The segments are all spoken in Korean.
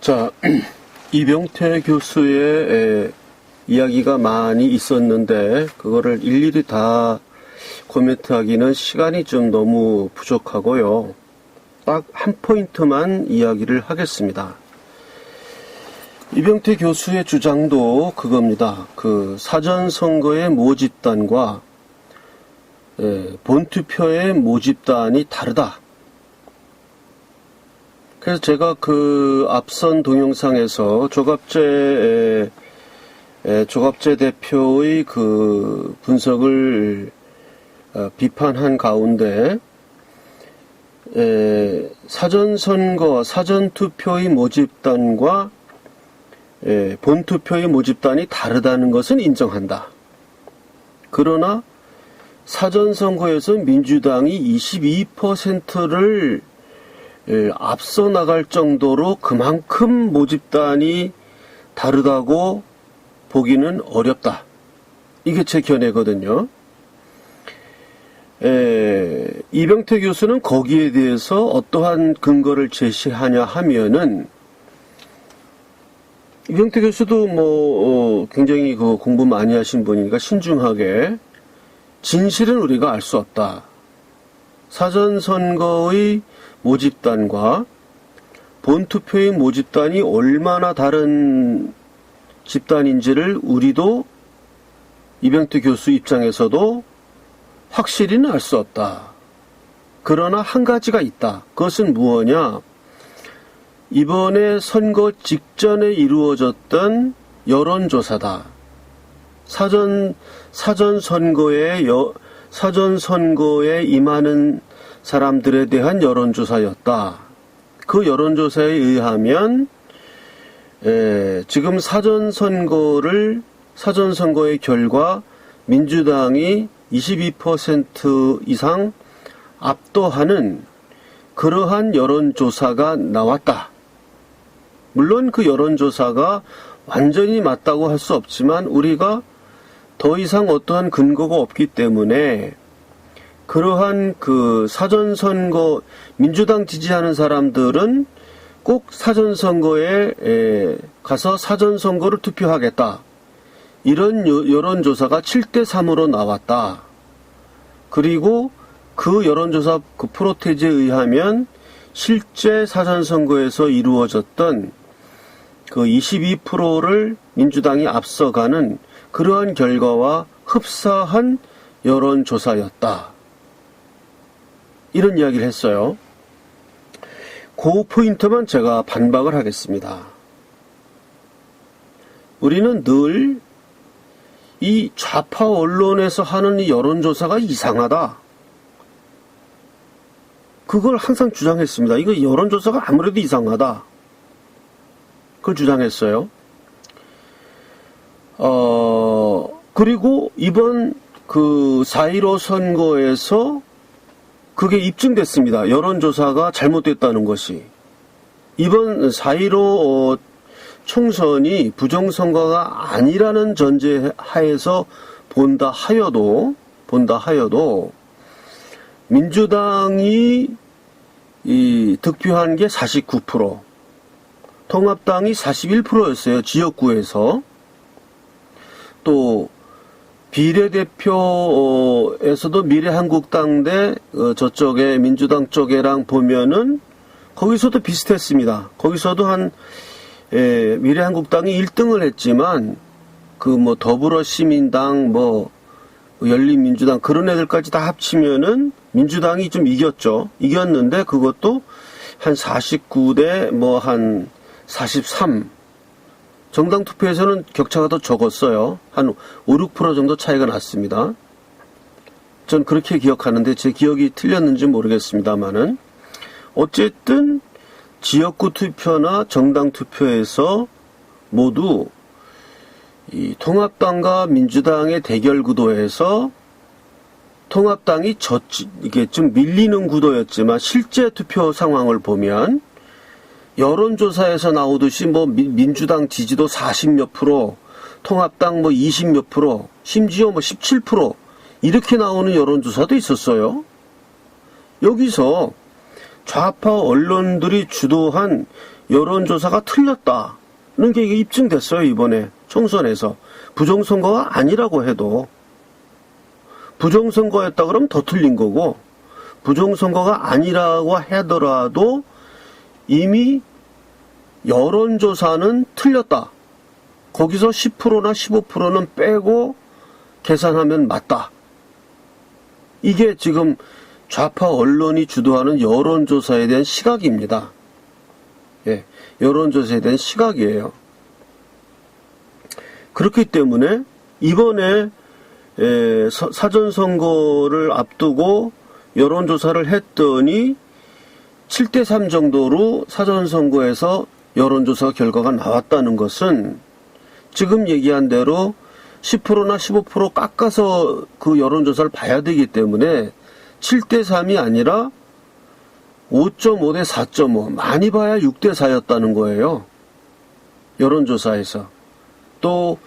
자, 이병태 교수의 이야기가 많이 있었는데 그거를 일일이 다 코멘트하기는 시간이 좀 너무 부족하고요. 딱 한 포인트만 이야기를 하겠습니다. 이병태 교수의 주장도 그겁니다. 그 사전선거의 모집단과 본투표의 모집단이 다르다. 그래서 제가 그 앞선 동영상에서 조갑재 대표의 그 분석을 비판한 가운데 사전선거, 사전투표의 모집단과 본투표의 모집단이 다르다는 것은 인정한다. 그러나 사전선거에서 민주당이 22%를 앞서 나갈 정도로 그만큼 모집단이 다르다고 보기는 어렵다. 이게 제 견해거든요. 이병태 교수는 거기에 대해서 어떠한 근거를 제시하냐 하면은, 이병태 교수도 굉장히 그 공부 많이 하신 분이니까 신중하게 진실은 우리가 알 수 없다. 사전선거의 모집단과 본투표의 모집단이 얼마나 다른 집단인지를 우리도 이병태 교수 입장에서도 확실히는 알 수 없다. 그러나 한 가지가 있다. 그것은 무엇이냐? 이번에 선거 직전에 이루어졌던 여론조사다. 사전선거에 임하는 사람들에 대한 여론조사였다. 그 여론조사에 의하면 지금 사전선거의 결과 민주당이 22% 이상 압도하는 그러한 여론조사가 나왔다. 물론 그 여론조사가 완전히 맞다고 할 수 없지만 우리가 더 이상 어떠한 근거가 없기 때문에 그러한 그 사전선거, 민주당 지지하는 사람들은 꼭 사전선거에 가서 사전선거를 투표하겠다. 이런 여론조사가 7대3으로 나왔다. 그리고 그 여론조사 그 프로테이지에 의하면 실제 사전선거에서 이루어졌던 그 22%를 민주당이 앞서가는 그러한 결과와 흡사한 여론조사였다. 이런 이야기를 했어요. 그 포인트만 제가 반박을 하겠습니다. 우리는 늘 이 좌파 언론에서 하는 이 여론조사가 이상하다. 그걸 항상 주장했습니다. 이거 여론조사가 아무래도 이상하다. 그걸 주장했어요. 그리고 이번 그 4.15 선거에서 그게 입증됐습니다. 여론조사가 잘못됐다는 것이. 이번 4.15 총선이 부정선거가 아니라는 전제하에서 본다 하여도 민주당이 득표한 게 49%, 통합당이 41%였어요. 지역구에서. 또 비례대표에서도 미래한국당 대 저쪽에 민주당 쪽에랑 보면은 거기서도 비슷했습니다. 거기서도 미래한국당이 1등을 했지만 더불어시민당 열린민주당 그런 애들까지 다 합치면은 민주당이 좀 이겼죠. 이겼는데 그것도 한 49대 한 43. 정당 투표에서는 격차가 더 적었어요. 한 5, 6% 정도 차이가 났습니다. 전 그렇게 기억하는데 제 기억이 틀렸는지 모르겠습니다만은 어쨌든 지역구 투표나 정당 투표에서 모두 이 통합당과 민주당의 대결 구도에서 통합당이 이게 좀 밀리는 구도였지만 실제 투표 상황을 보면 여론조사에서 나오듯이 민주당 지지도 40몇 %, 통합당 20몇 %, 심지어 17% 이렇게 나오는 여론조사도 있었어요. 여기서 좌파 언론들이 주도한 여론조사가 틀렸다는 게 이게 입증됐어요. 이번에 총선에서. 부정선거가 아니라고 해도, 부정선거였다 그러면 더 틀린 거고, 부정선거가 아니라고 하더라도 이미 여론조사는 틀렸다. 거기서 10%나 15%는 빼고 계산하면 맞다. 이게 지금 좌파 언론이 주도하는 여론조사에 대한 시각입니다. 예, 여론조사에 대한 시각이에요. 그렇기 때문에 이번에 사전선거를 앞두고 여론조사를 했더니 7대3 정도로 사전선거에서 여론조사 결과가 나왔다는 것은 지금 얘기한 대로 10%나 15% 깎아서 그 여론조사를 봐야 되기 때문에 7대3이 아니라 5.5 대 4.5, 많이 봐야 6대 4였다는 거예요. 여론조사에서. 또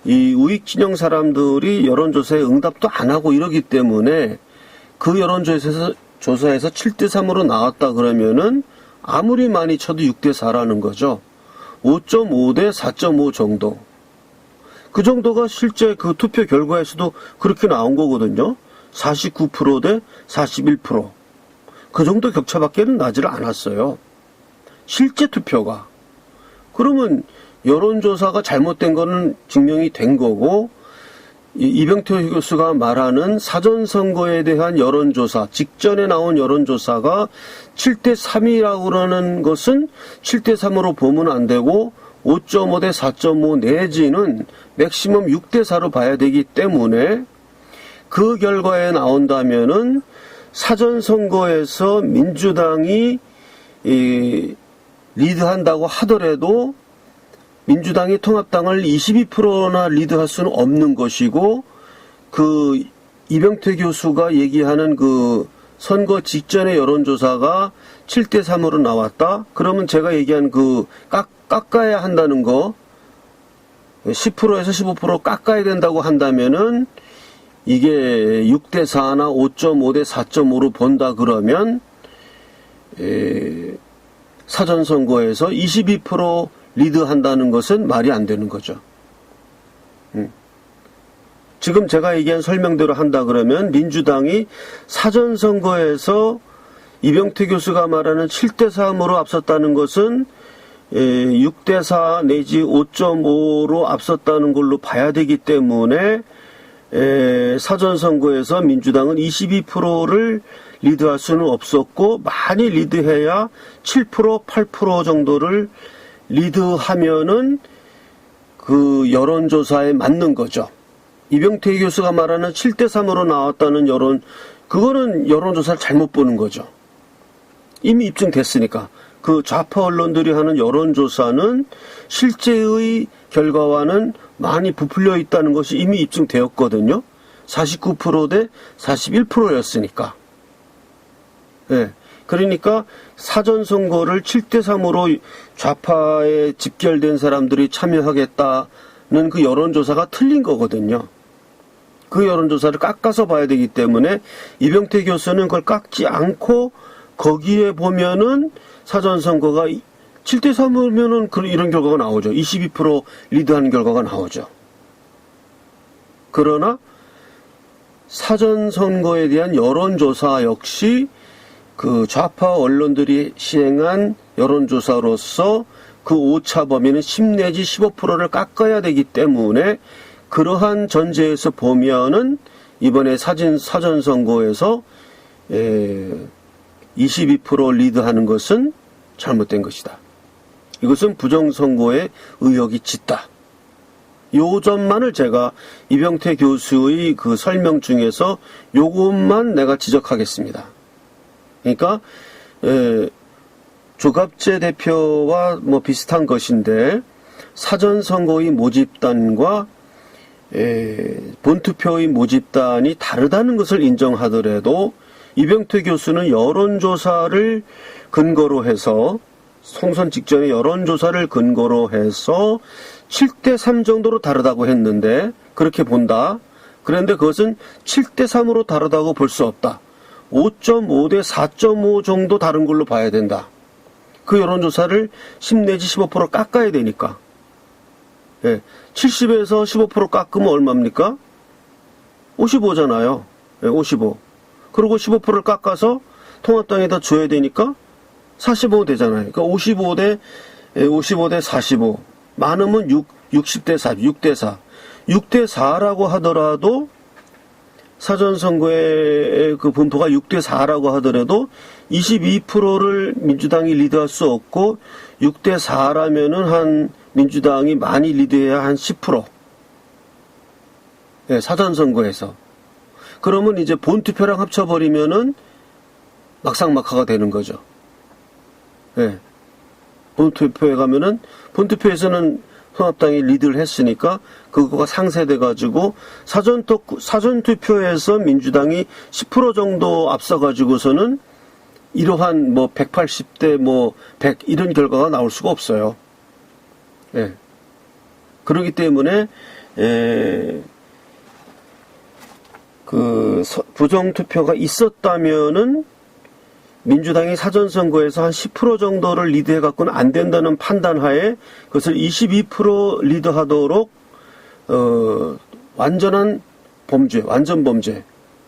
이 우익진영 사람들이 여론조사에 응답도 안 하고 이러기 때문에 그 여론조사에서 7대 3으로 나왔다 그러면은 아무리 많이 쳐도 6대 4라는 거죠. 5.5 대 4.5 정도. 그 정도가 실제 그 투표 결과에서도 그렇게 나온 거거든요. 49% 대 41%. 그 정도 격차밖에는 나지를 않았어요. 실제 투표가. 그러면 여론조사가 잘못된 거는 증명이 된 거고, 이병태 교수가 말하는 사전선거에 대한 여론조사, 직전에 나온 여론조사가 7대3이라고 그러는 것은 7대3으로 보면 안 되고 5.5 대 4.5 내지는 맥시멈 6대 4로 봐야 되기 때문에 그 결과에 나온다면은 사전선거에서 민주당이 리드한다고 하더라도 민주당이 통합당을 22%나 리드할 수는 없는 것이고, 그 이병태 교수가 얘기하는 그 선거 직전의 여론조사가 7대3으로 나왔다? 그러면 제가 얘기한 그 깎아야 한다는 거, 10%에서 15% 깎아야 된다고 한다면은 이게 6대 4나 5.5 대 4.5로 본다 그러면 사전선거에서 22% 리드한다는 것은 말이 안 되는 거죠. 지금 제가 얘기한 설명대로 한다 그러면 민주당이 사전선거에서 이병태 교수가 말하는 7대 3으로 앞섰다는 것은 6대 4 내지 5.5로 앞섰다는 걸로 봐야 되기 때문에 사전선거에서 민주당은 22%를 리드할 수는 없었고, 많이 리드해야 7%, 8% 정도를 리드하면은 그 여론조사에 맞는 거죠. 이병태 교수가 말하는 7대3으로 나왔다는 그거는 여론조사를 잘못 보는 거죠. 이미 입증됐으니까. 그 좌파 언론들이 하는 여론조사는 실제의 결과와는 많이 부풀려 있다는 것이 이미 입증되었거든요. 49% 대 41%였으니까. 네. 그러니까 사전선거를 7대3으로 좌파에 집결된 사람들이 참여하겠다는 그 여론조사가 틀린 거거든요. 그 여론조사를 깎아서 봐야 되기 때문에 이병태 교수는 그걸 깎지 않고 거기에 보면은 사전선거가 7대3이면은 이런 결과가 나오죠. 22% 리드하는 결과가 나오죠. 그러나 사전선거에 대한 여론조사 역시 그 좌파 언론들이 시행한 여론조사로서 그 오차 범위는 10 내지 15%를 깎아야 되기 때문에 그러한 전제에서 보면은 이번에 사전선거에서 22% 리드하는 것은 잘못된 것이다. 이것은 부정선거에 의혹이 짙다. 요 점만을 제가 이병태 교수의 그 설명 중에서 요것만 내가 지적하겠습니다. 그러니까 조갑재 대표와 뭐 비슷한 것인데 사전선거의 모집단과 본투표의 모집단이 다르다는 것을 인정하더라도 이병태 교수는 여론조사를 근거로 해서 총선 직전에 여론조사를 근거로 해서 7대3 정도로 다르다고 했는데 그렇게 본다. 그런데 그것은 7대3으로 다르다고 볼 수 없다. 5.5 대 4.5 정도 다른 걸로 봐야 된다. 그 여론조사를 10 내지 15% 깎아야 되니까. 예, 70에서 15% 깎으면 얼마입니까? 55잖아요. 예, 55. 그리고 15%를 깎아서 통합당에다 줘야 되니까 45 되잖아요. 그러니까 55 대 45. 많으면 60대 4, 6대 4. 6대 4라고 하더라도 사전선거의 그 분포가 6대 4라고 하더라도 22%를 민주당이 리드할 수 없고 6대 4라면은 한 민주당이 많이 리드해야 한 10%. 예, 사전선거에서. 그러면 이제 본투표랑 합쳐버리면은 막상막하가 되는 거죠. 예. 본투표에 가면은, 본투표에서는 통합당이 리드를 했으니까, 그거가 상쇄돼가지고, 사전투표에서 민주당이 10% 정도 앞서가지고서는, 이러한 180대 100, 이런 결과가 나올 수가 없어요. 예. 그렇기 때문에, 부정투표가 있었다면은 민주당이 사전선거에서 한 10% 정도를 리드해갖고는 안 된다는 판단하에 그것을 22% 리드하도록 완전 범죄,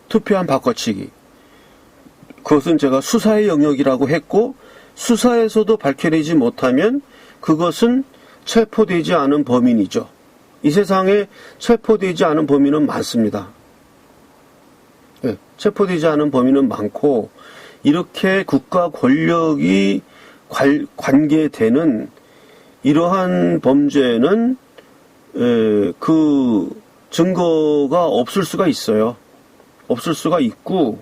투표한 바꿔치기. 그것은 제가 수사의 영역이라고 했고 수사에서도 밝혀내지 못하면 그것은 체포되지 않은 범인이죠. 이 세상에 체포되지 않은 범인은 많습니다. 네, 체포되지 않은 범인은 많고 이렇게 국가 권력이 관계되는 이러한 범죄는 그 증거가 없을 수가 있어요. 없을 수가 있고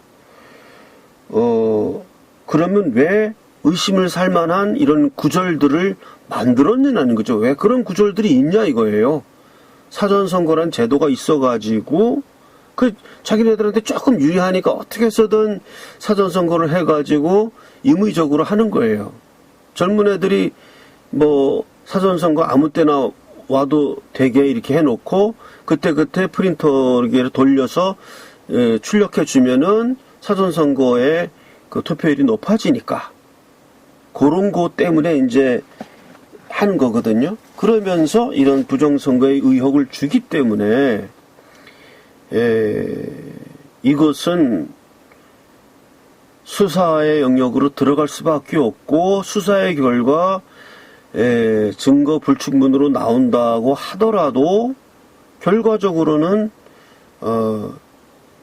그러면 왜 의심을 살 만한 이런 구절들을 만들었느냐는 거죠. 왜 그런 구절들이 있냐 이거예요. 사전선거란 제도가 있어가지고 자기네들한테 조금 유리하니까 어떻게 해서든 사전선거를 해가지고 임의적으로 하는 거예요. 젊은 애들이 사전선거 아무 때나 와도 되게 이렇게 해놓고 그때 프린터기를 돌려서 출력해주면은 사전선거에 그 투표율이 높아지니까 그런 것 때문에 이제 하는 거거든요. 그러면서 이런 부정선거의 의혹을 주기 때문에 이것은 수사의 영역으로 들어갈 수밖에 없고 수사의 결과 증거 불충분으로 나온다고 하더라도 결과적으로는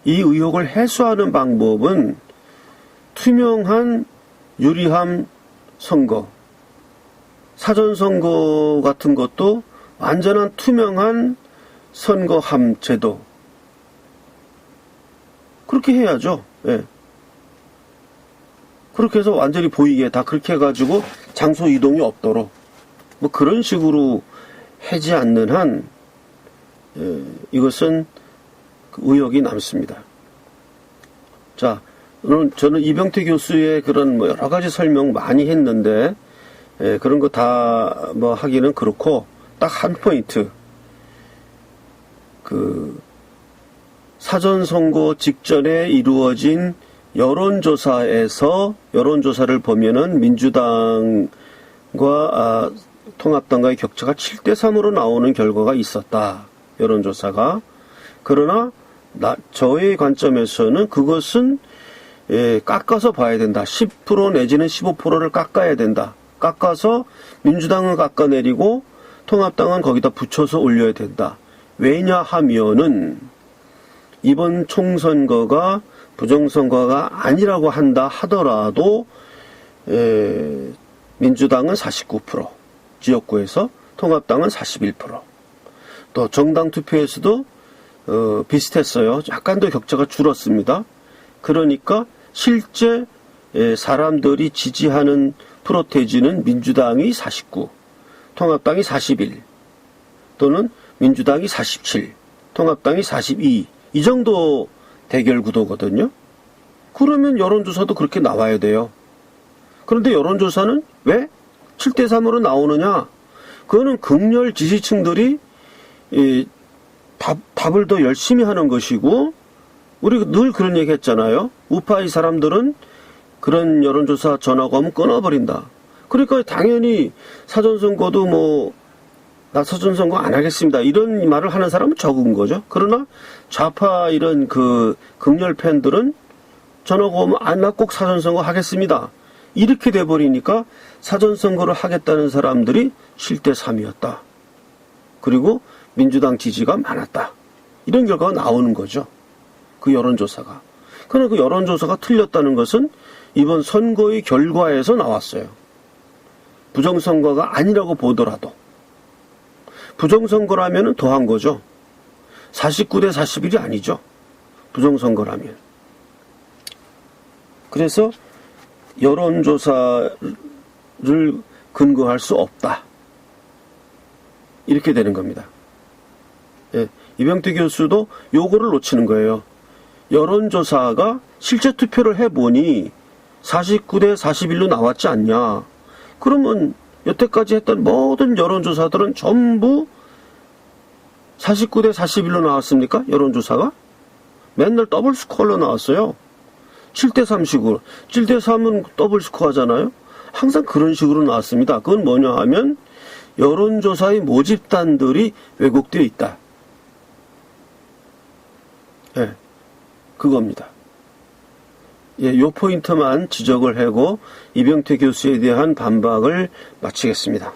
이 의혹을 해소하는 방법은 투명한 유리함 선거, 사전선거 같은 것도 완전한 투명한 선거함 제도, 그렇게 해야죠. 예. 그렇게 해서 완전히 보이게 다 그렇게 해가지고 장소 이동이 없도록 그런 식으로 하지 않는 한 이것은 의혹이 남습니다. 자, 오늘 저는 이병태 교수의 그런 여러 가지 설명 많이 했는데 그런 거 다 하기는 그렇고 딱 한 포인트 사전선거 직전에 이루어진 여론조사를 보면은 민주당과 통합당과의 격차가 7대3으로 나오는 결과가 있었다. 여론조사가. 그러나 저의 관점에서는 그것은 깎아서 봐야 된다. 10% 내지는 15%를 깎아야 된다. 깎아서 민주당은 깎아내리고 통합당은 거기다 붙여서 올려야 된다. 왜냐하면은 이번 총선거가 부정선거가 아니라고 한다 하더라도 민주당은 49%, 지역구에서 통합당은 41%. 또 정당 투표에서도 비슷했어요. 약간 더 격차가 줄었습니다. 그러니까 실제 사람들이 지지하는 프로테이지는 민주당이 49, 통합당이 41, 또는 민주당이 47, 통합당이 42, 이 정도 대결 구도거든요. 그러면 여론조사도 그렇게 나와야 돼요. 그런데 여론조사는 왜 7대3으로 나오느냐? 그거는 극렬 지지층들이 답을 더 열심히 하는 것이고 우리 늘 그런 얘기 했잖아요. 우파의 사람들은 그런 여론조사 전화가 오면 끊어버린다. 그러니까 당연히 사전선거도 나 사전선거 안 하겠습니다, 이런 말을 하는 사람은 적은 거죠. 그러나 좌파 이런 그 극렬 팬들은 전화가 오면 나 꼭 사전선거 하겠습니다, 이렇게 돼버리니까 사전선거를 하겠다는 사람들이 7대 3이었다. 그리고 민주당 지지가 많았다. 이런 결과가 나오는 거죠. 그 여론조사가. 그러나 그 여론조사가 틀렸다는 것은 이번 선거의 결과에서 나왔어요. 부정선거가 아니라고 보더라도. 부정선거라면 더한 거죠. 49대 41이 아니죠. 부정선거라면. 그래서 여론조사를 근거할 수 없다, 이렇게 되는 겁니다. 예, 이병태 교수도 요거를 놓치는 거예요. 여론조사가 실제 투표를 해보니 49대 41로 나왔지 않냐. 그러면 여태까지 했던 모든 여론조사들은 전부 49대 41로 나왔습니까? 여론조사가? 맨날 더블 스코어로 나왔어요. 7대 3식으로. 7대 3은 더블 스코어잖아요. 항상 그런 식으로 나왔습니다. 그건 뭐냐 하면 여론조사의 모집단들이 왜곡되어 있다. 예, 그겁니다. 예, 요 포인트만 지적을 하고 이병태 교수에 대한 반박을 마치겠습니다.